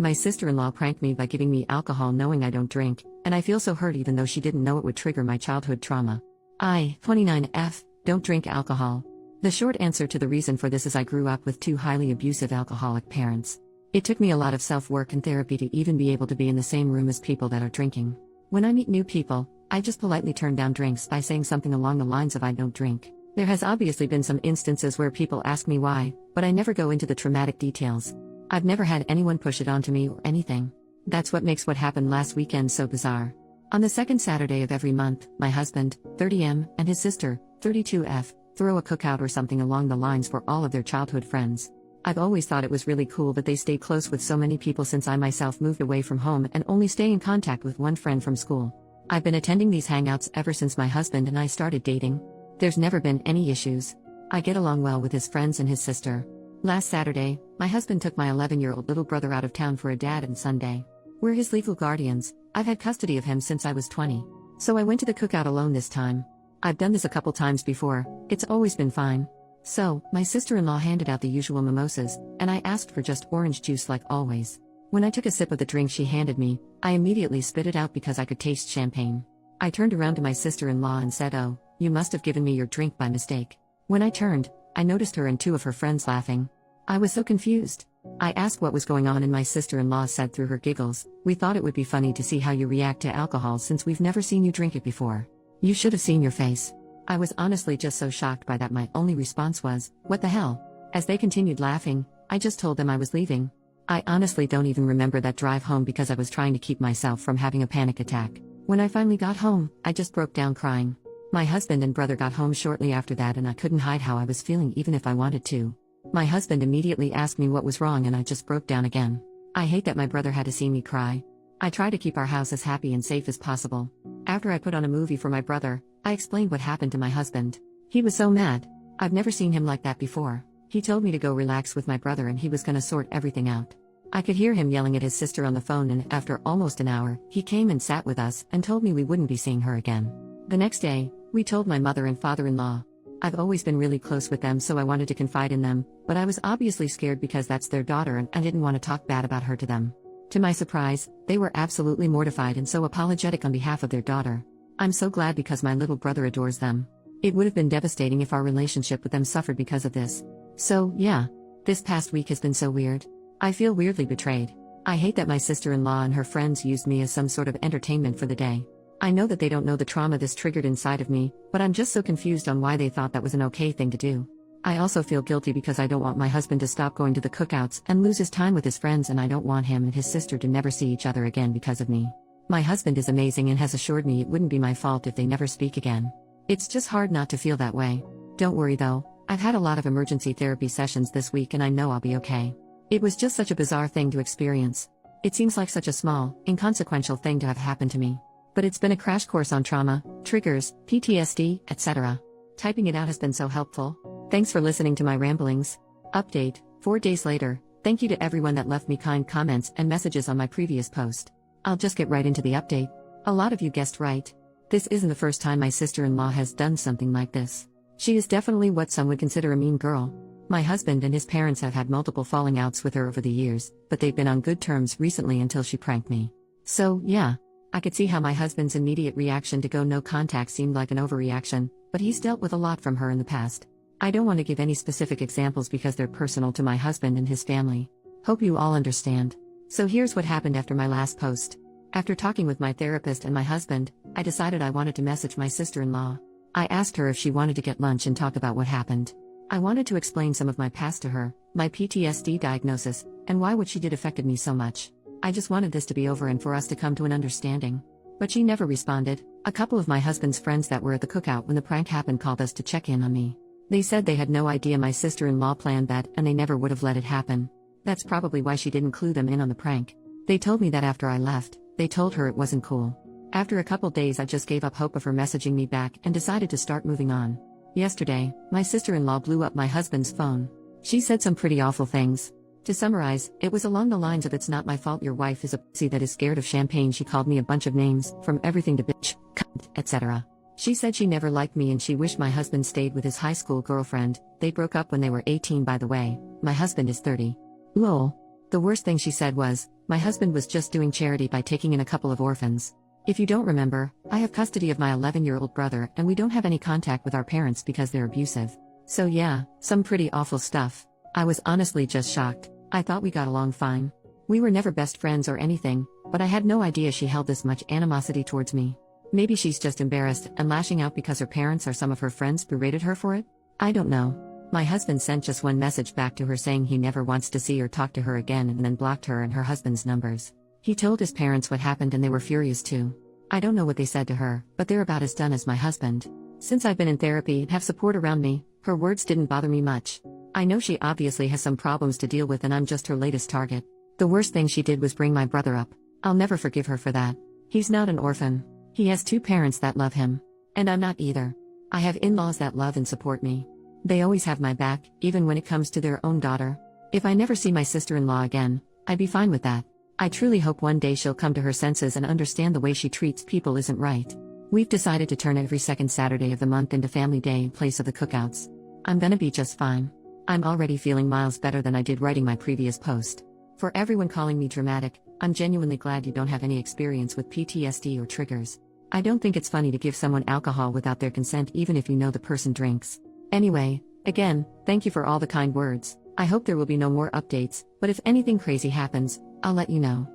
My sister-in-law pranked me by giving me alcohol knowing I don't drink, and I feel so hurt even though she didn't know it would trigger my childhood trauma. I, 29F, don't drink alcohol. The short answer to the reason for this is I grew up with two highly abusive alcoholic parents. It took me a lot of self-work and therapy to even be able to be in the same room as people that are drinking. When I meet new people, I just politely turn down drinks by saying something along the lines of I don't drink. There has obviously been some instances where people ask me why, but I never go into the traumatic details. I've never had anyone push it onto me or anything. That's what makes what happened last weekend so bizarre. On the second Saturday of every month, my husband, 30M, and his sister, 32F, throw a cookout or something along the lines for all of their childhood friends. I've always thought it was really cool that they stay close with so many people since I myself moved away from home and only stay in contact with one friend from school. I've been attending these hangouts ever since my husband and I started dating. There's never been any issues. I get along well with his friends and his sister. Last Saturday, my husband took my 11-year-old little brother out of town for a dad and Sunday. We're his legal guardians. I've had custody of him since I was 20. So I went to the cookout alone this time. I've done this a couple times before, it's always been fine. So, my sister-in-law handed out the usual mimosas, and I asked for just orange juice like always. When I took a sip of the drink she handed me, I immediately spit it out because I could taste champagne. I turned around to my sister-in-law and said, "Oh, you must have given me your drink by mistake." When I turned, I noticed her and two of her friends laughing. I was so confused. I asked what was going on and my sister-in-law said through her giggles, "We thought it would be funny to see how you react to alcohol since we've never seen you drink it before. You should have seen your face." I was honestly just so shocked by that my only response was, "What the hell?" As they continued laughing, I just told them I was leaving. I honestly don't even remember that drive home because I was trying to keep myself from having a panic attack. When I finally got home, I just broke down crying. My husband and brother got home shortly after that and I couldn't hide how I was feeling even if I wanted to. My husband immediately asked me what was wrong and I just broke down again. I hate that my brother had to see me cry. I try to keep our house as happy and safe as possible. After I put on a movie for my brother, I explained what happened to my husband. He was so mad. I've never seen him like that before. He told me to go relax with my brother and he was gonna sort everything out. I could hear him yelling at his sister on the phone and after almost an hour, he came and sat with us and told me we wouldn't be seeing her again. The next day, we told my mother and father-in-law. I've always been really close with them so I wanted to confide in them, but I was obviously scared because that's their daughter and I didn't want to talk bad about her to them. To my surprise, they were absolutely mortified and so apologetic on behalf of their daughter. I'm so glad because my little brother adores them. It would have been devastating if our relationship with them suffered because of this. So, yeah. This past week has been so weird. I feel weirdly betrayed. I hate that my sister-in-law and her friends used me as some sort of entertainment for the day. I know that they don't know the trauma this triggered inside of me, but I'm just so confused on why they thought that was an okay thing to do. I also feel guilty because I don't want my husband to stop going to the cookouts and lose his time with his friends and I don't want him and his sister to never see each other again because of me. My husband is amazing and has assured me it wouldn't be my fault if they never speak again. It's just hard not to feel that way. Don't worry though, I've had a lot of emergency therapy sessions this week and I know I'll be okay. It was just such a bizarre thing to experience. It seems like such a small, inconsequential thing to have happened to me. But it's been a crash course on trauma, triggers, PTSD, etc. Typing it out has been so helpful. Thanks for listening to my ramblings. Update, 4 days later, thank you to everyone that left me kind comments and messages on my previous post. I'll just get right into the update. A lot of you guessed right. This isn't the first time my sister-in-law has done something like this. She is definitely what some would consider a mean girl. My husband and his parents have had multiple falling outs with her over the years, but they've been on good terms recently until she pranked me. So, yeah. I could see how my husband's immediate reaction to go no contact seemed like an overreaction, but he's dealt with a lot from her in the past. I don't want to give any specific examples because they're personal to my husband and his family. Hope you all understand. So here's what happened after my last post. After talking with my therapist and my husband, I decided I wanted to message my sister-in-law. I asked her if she wanted to get lunch and talk about what happened. I wanted to explain some of my past to her, my PTSD diagnosis, and why what she did affected me so much. I just wanted this to be over and for us to come to an understanding. But she never responded. A couple of my husband's friends that were at the cookout when the prank happened called us to check in on me. They said they had no idea my sister-in-law planned that and they never would have let it happen. That's probably why she didn't clue them in on the prank. They told me that after I left, they told her it wasn't cool. After a couple days I just gave up hope of her messaging me back and decided to start moving on. Yesterday, my sister-in-law blew up my husband's phone. She said some pretty awful things. To summarize, it was along the lines of "It's not my fault your wife is a pussy that is scared of champagne." She called me a bunch of names, from everything to bitch, cunt, etc. She said she never liked me and she wished my husband stayed with his high school girlfriend. They broke up when they were 18 by the way, my husband is 30. Lol. The worst thing she said was, my husband was just doing charity by taking in a couple of orphans. If you don't remember, I have custody of my 11-year-old brother and we don't have any contact with our parents because they're abusive. So yeah, some pretty awful stuff. I was honestly just shocked. I thought we got along fine. We were never best friends or anything, but I had no idea she held this much animosity towards me. Maybe she's just embarrassed and lashing out because her parents or some of her friends berated her for it? I don't know. My husband sent just one message back to her saying he never wants to see or talk to her again and then blocked her and her husband's numbers. He told his parents what happened and they were furious too. I don't know what they said to her, but they're about as done as my husband. Since I've been in therapy and have support around me, her words didn't bother me much. I know she obviously has some problems to deal with and I'm just her latest target. The worst thing she did was bring my brother up. I'll never forgive her for that. He's not an orphan. He has 2 parents that love him. And I'm not either. I have in-laws that love and support me. They always have my back, even when it comes to their own daughter. If I never see my sister-in-law again, I'd be fine with that. I truly hope one day she'll come to her senses and understand the way she treats people isn't right. We've decided to turn every second Saturday of the month into family day in place of the cookouts. I'm gonna be just fine. I'm already feeling miles better than I did writing my previous post. For everyone calling me dramatic, I'm genuinely glad you don't have any experience with PTSD or triggers. I don't think it's funny to give someone alcohol without their consent even if you know the person drinks. Anyway, again, thank you for all the kind words. I hope there will be no more updates, but if anything crazy happens, I'll let you know.